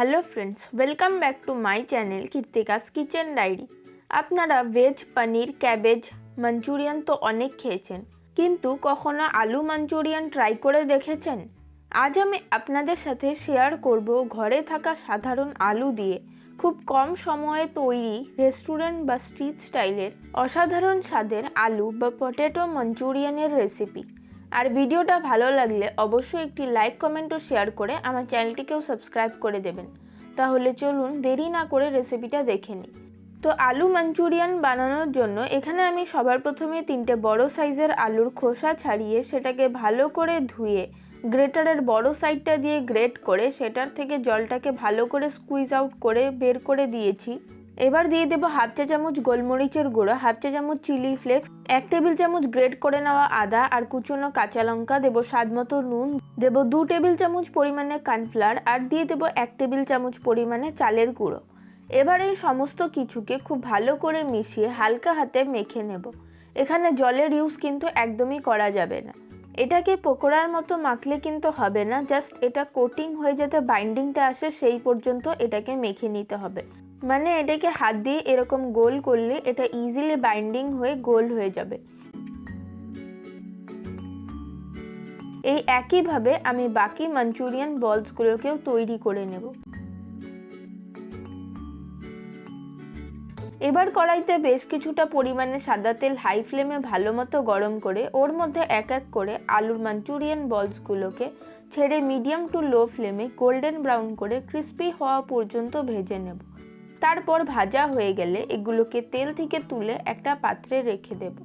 Hello friends, welcome back to my channel Krittika's kitchen diary. আপনারা veg paneer, cabbage manchurian তো অনেক খেয়েছেন, কিন্তু কখনো আলু মাঞ্চুরিয়ান ট্রাই করে দেখেছেন? আজ আমি আপনাদের সাথে শেয়ার করব ঘরে থাকা সাধারণ আলু দিয়ে খুব কম সময়ে তৈরি রেস্টুরেন্ট বা স্ট্রিট স্টাইলের অসাধারণ স্বাদের আলু বা পটেটো মাঞ্চুরিয়ানের রেসিপি। আর ভিডিওটা ভালো লাগলে অবশ্যই একটি লাইক, কমেন্ট ও শেয়ার করে আমার চ্যানেলটিকেও সাবস্ক্রাইব করে দেবেন। তাহলে চলুন দেরি না করে রেসিপিটা দেখে নিই। তো আলু মাঞ্চুরিয়ান বানানোর জন্য এখানে আমি সবার প্রথমে 3টে বড় সাইজের আলুর খোসা ছাড়িয়ে সেটাকে ভালো করে ধুয়ে গ্রেটারের বড় সাইডটা দিয়ে গ্রেট করে সেটার থেকে জলটাকে ভালো করে স্কুইজ আউট করে বের করে দিয়েছি। এবার দিয়ে দেবো হাফ চা চামচ গোলমরিচের গুঁড়ো, হাফ চা চামচ চিলি ফ্লেক্স, 1 টেবিল চামচ গ্রেট করে নেওয়া আদা আর কুচনো কাঁচা লঙ্কা, দেবো স্বাদ মতো নুন, দেবো 2 টেবিল চামচ পরিমাণে কর্নফ্লাওয়ার আর দিয়ে দেবো 1 টেবিল চামচ পরিমাণে চালের গুঁড়ো। এবার এই সমস্ত কিছুকে খুব ভালো করে মিশিয়ে হালকা হাতে মেখে নেব। এখানে জলের ইউজ কিন্তু একদমই করা যাবে না। এটাকে পকোড়ার মতো মাখলে কিন্তু হবে না, জাস্ট এটা কোটিং হয়ে যাতে বাইন্ডিংটা আসে সেই পর্যন্ত এটাকে মেখে নিতে হবে। মানে এটাকে হাত দিয়ে এরকম গোল করলে এটা ইজিলি বাইন্ডিং হয়ে গোল হয়ে যাবে। এই একইভাবে আমি বাকি মাঞ্চুরিয়ান বলসগুলোকেও তৈরি করে নেব। এবার কড়াইতে বেশ কিছুটা পরিমাণে সাদা তেল হাই ফ্লেমে ভালো মতো গরম করে ওর মধ্যে এক এক করে আলুর মাঞ্চুরিয়ান বলসগুলোকে ছেড়ে মিডিয়াম টু লো ফ্লেমে গোল্ডেন ব্রাউন করে ক্রিস্পি হওয়া পর্যন্ত ভেজে নেব। তারপর ভাজা হয়ে গেলে এগুলোকে তেল থেকে তুলে একটা পাত্রে রেখে দেব।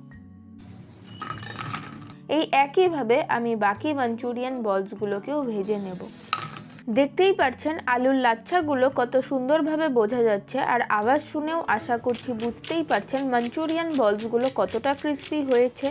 এই একইভাবে আমি বাকি মাঞ্চুরিয়ান বলসগুলোকেও ভেজে নেব। দেখতেই পাচ্ছেন আলুর লাচ্ছাগুলো কত সুন্দরভাবে বোঝা যাচ্ছে, আর আওয়াজ শুনেও আশা করছি বুঝতেই পারছেন মাঞ্চুরিয়ান বলসগুলো কতটা ক্রিস্পি হয়েছে।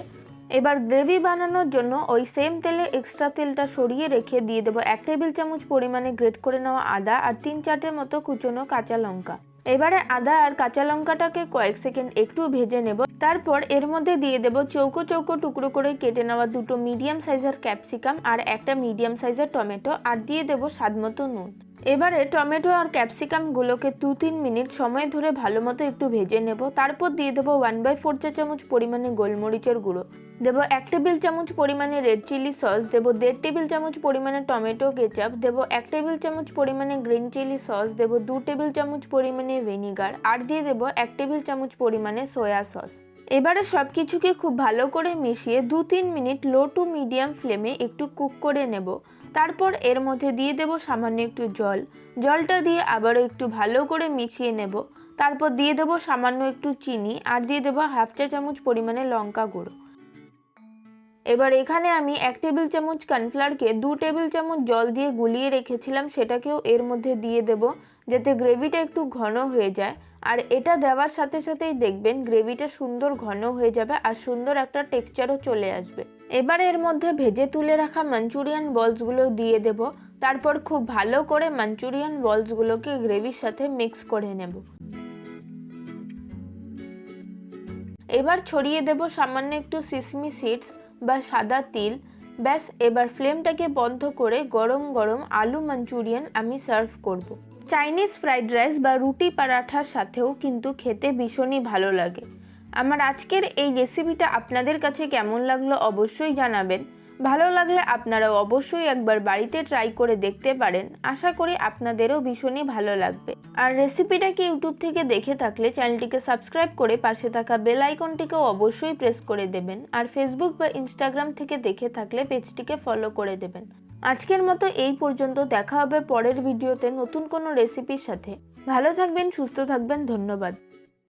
এবার গ্রেভি বানানোর জন্য ওই সেম তেলে এক্সট্রা তেলটা সরিয়ে রেখে দিয়ে দেবো 1 টেবিল চামচ পরিমাণে গ্রেট করে নেওয়া আদা আর 3-4টের মতো কুচনো কাঁচা লঙ্কা। এবারে আদা আর কাঁচা লঙ্কাটাকে কয়েক সেকেন্ড একটু ভেজে নেব। তারপর এর মধ্যে দিয়ে দেব চৌকো চৌকো টুকরো করে কেটে নেওয়া 2টো মিডিয়াম সাইজের ক্যাপসিকাম আর একটা মিডিয়াম সাইজের টমেটো আর দিয়ে দেব স্বাদমতো নুন। এবারে টমেটো আর ক্যাপসিকামগুলোকে 2-3 মিনিট সময় ধরে ভালো মতো একটু ভেজে নেব। তারপর দিয়ে দেবো 1/4 চা চামচ পরিমাণে গোলমরিচের গুঁড়ো, দেবো 1 টেবিল চামচ পরিমাণে রেড চিলি সস, দেবো 1.5 টেবিল চামচ পরিমাণে টমেটো কেচাপ, দেবো 1 টেবিল চামচ পরিমাণে গ্রিন চিলি সস, দেবো 2 টেবিল চামচ পরিমাণে ভিনিগার আর দিয়ে দেবো 1 টেবিল চামচ পরিমাণে সয়া সস। এবারে সব কিছুকে খুব ভালো করে মিশিয়ে 2-3 মিনিট লো টু মিডিয়াম ফ্লেমে একটু কুক করে নেব। তারপর এর মধ্যে দিয়ে দেব সামান্য একটু জলটা দিয়ে আবারও একটু ভালো করে মিশিয়ে নেব। তারপর দিয়ে দেব সামান্য একটু চিনি আর দিয়ে দেবো হাফ চা চামচ পরিমাণে লঙ্কা গুঁড়ো। এবার এখানে আমি 1 টেবিল চামচ কর্নফ্লাওয়ারকে 2 টেবিল চামচ জল দিয়ে গুলিয়ে রেখেছিলাম সেটাকেও এর মধ্যে দিয়ে দেব, যাতে গ্রেভিটা একটু ঘন হয়ে যায়। আর এটা দেওয়ার সাথে সাথেই দেখবেন গ্রেভিটা সুন্দর ঘন হয়ে যাবে আর সুন্দর একটা টেক্সচারও চলে আসবে। এবার এর মধ্যে ভেজে তুলে রাখা মাঞ্চুরিয়ান বলসগুলো দিয়ে দেব। তারপর খুব ভালো করে মাঞ্চুরিয়ান বলসগুলোকে গ্রেভির সাথে মিক্স করে নেব। এবার ছড়িয়ে দেব সামান্য একটু সিসমি সিডস বা সাদা তিল। ব্যাস, এবার ফ্লেমটাকে বন্ধ করে গরম গরম আলু মাঞ্চুরিয়ান আমি সার্ভ করব। চাইনিজ ফ্রাইড রাইস বা রুটি পরাঠার সাথেও কিন্তু খেতে ভীষণই ভালো লাগে। আমার আজকের এই রেসিপিটা আপনাদের কাছে কেমন লাগলো অবশ্যই জানাবেন। ভালো লাগলে আপনারাও অবশ্যই একবার বাড়িতে ট্রাই করে দেখতে পারেন। আশা করি আপনাদেরও ভীষণই ভালো লাগবে। আর রেসিপিটাকে ইউটিউব থেকে দেখে থাকলে চ্যানেলটিকে সাবস্ক্রাইব করে পাশে থাকা বেল আইকনটিকেও অবশ্যই প্রেস করে দেবেন। আর ফেসবুক বা ইনস্টাগ্রাম থেকে দেখে থাকলে পেজটিকে ফলো করে দেবেন। আজকের মতো এই পর্যন্ত, দেখা হবে পরের ভিডিওতে নতুন কোনো রেসিপির সাথে। ভালো থাকবেন, সুস্থ থাকবেন, ধন্যবাদ।